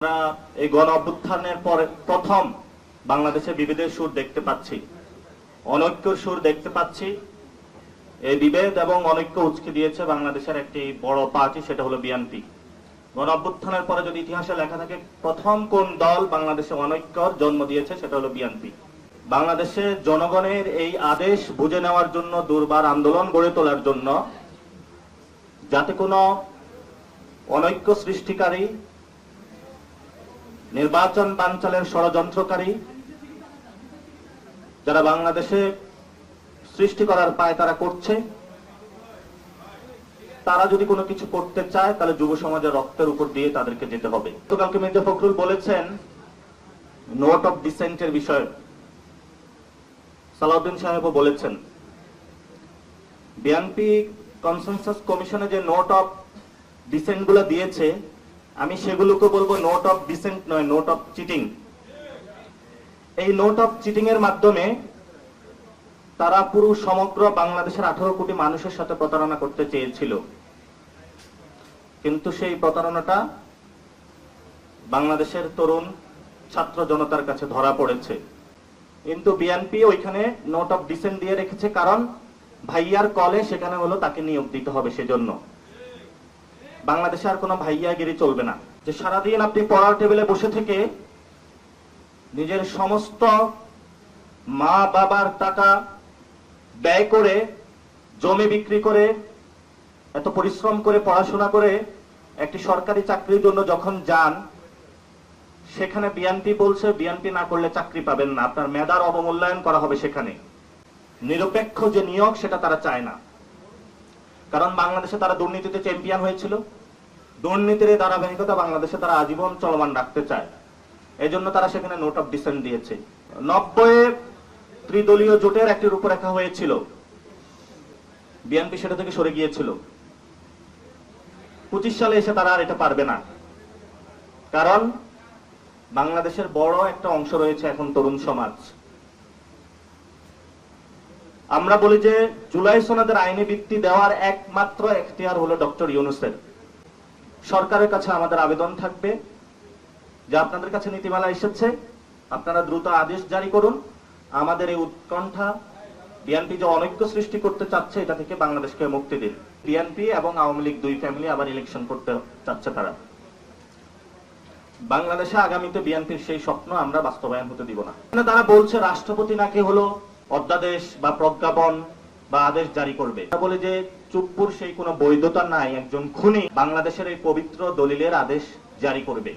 আমরা এই গণ অভ্যুত্থানের পরে প্রথম বাংলাদেশে বিভেদের সুর দেখতে পাচ্ছি, অনৈক্যর সুর দেখতে পাচ্ছি। এই বিভেদ এবং অনৈক্য উচকে দিয়েছে বাংলাদেশের একটি বড় পার্টি, সেটা হলো বিএনপি। গণ অভ্যুত্থানের পরে যদি ইতিহাসে লেখা থাকে প্রথম কোন দল বাংলাদেশে অনৈক্যর জন্ম দিয়েছে, সেটা হলো বিএনপি। বাংলাদেশে জনগণের এই আদেশ বুঝে নেওয়ার জন্য, দুর্বার আন্দোলন গড়ে তোলার জন্য, যাতে কোনো অনৈক্য সৃষ্টিকারী, নির্বাচন বানচালের ষড়যন্ত্রকারী যারা বাংলাদেশে সৃষ্টি করার পায় তারা করছে, তারা যদি কোনো কিছু করতে চায় তাহলে যুব সমাজের রক্তের উপর দিয়ে তাদেরকে যেতে হবে। গতকালকে মির্জা ফখরুল বলেছেন নোট অফ ডিসেন্টের বিষয়ে, সালাউদ্দিন সাহেবও বলেছেন। বিএনপি কনসেনসাস কমিশনে যে নোট অফ ডিসেন্ট গুলো দিয়েছে, আমি সেগুলোকে বলবো নোট অফ ডিসেন্ট নয়, নোট অফ চিটিং। এই নোট অফ চিটিং এর মাধ্যমে তারা পুরো সমগ্র বাংলাদেশের 18 কোটি মানুষের সাথে প্রতারণা করতে চেয়েছিল, কিন্তু সেই প্রতারণাটা বাংলাদেশের তরুণ ছাত্র জনতার কাছে ধরা পড়েছে। কিন্তু বিএনপি ওইখানে নোট অফ ডিসেন্ট দিয়ে রেখেছে, কারণ ভাইয়ার কলে সেখানে হলো তাকে নিয়োগ দিতে হবে। সেজন্য বাংলাদেশে আর কোনো ভাইয়াগিরি চলবে না, যে সারাদিন আপনি পড়ার টেবিলে বসে থেকে নিজের সমস্ত মা বাবার টাকা ব্যয় করে, জমি বিক্রি করে, এত পরিশ্রম করে পড়াশোনা করে একটি সরকারি চাকরির জন্য যখন যান, সেখানে বিএনপি বলছে বিএনপি না করলে চাকরি পাবেন না, আপনার মেধার অবমূল্যায়ন করা হবে। সেখানে নিরপেক্ষ যে নিয়োগ সেটা তারা চায় না, কারণ বাংলাদেশে তারা দুর্নীতিতে চ্যাম্পিয়ন হয়েছিল। দুর্নীতির ধারাবাহিকতা বাংলাদেশে তারা আজীবন চলমান রাখতে চায়, এই জন্য তারা সেখানে নোট অফ ডিসেন্ট দিয়েছে। 90-এ ত্রিদলীয় জোটের একটি রূপরেখা হয়েছিল, বিএনপি সেটা থেকে সরে গিয়েছিল। 25 সালে এসে তারা আর এটা পারবে না, কারণ বাংলাদেশের বড় একটা অংশ রয়েছে এখন তরুণ সমাজ। আমরা বলি যে জুলাই সনদের আইনি ভিত্তি দেওয়ার একমাত্র এখতিয়ার হলো ডক্টর ইউনূসের। সরকারের কাছে আমাদের আবেদন থাকবে যে আপনাদের কাছে নীতিমালা এসেছে, আপনারা দ্রুত আদেশ জারি করুন। আমাদের এই উৎকণ্ঠা, বিএনপি যে অনৈক্য সৃষ্টি করতে চাচ্ছে, এটা থেকে বাংলাদেশকে মুক্তি দিন। বিএনপি এবং আওয়ামী লীগ দুই ফ্যামিলি আবার ইলেকশন করতে চাচ্ছে তারা। বাংলাদেশে আগামীতে বিএনপির সেই স্বপ্ন আমরা বাস্তবায়ন হতে দিব না। তারা বলছে রাষ্ট্রপতি নাকি হলো অধ্যাদেশ বা প্রজ্ঞাপন বা আদেশ জারি করবে। বলে যে চুপ্পুর সেই কোনো বৈধতা নাই, একজন খুনি বাংলাদেশের এই পবিত্র দলিলের আদেশ জারি করবে।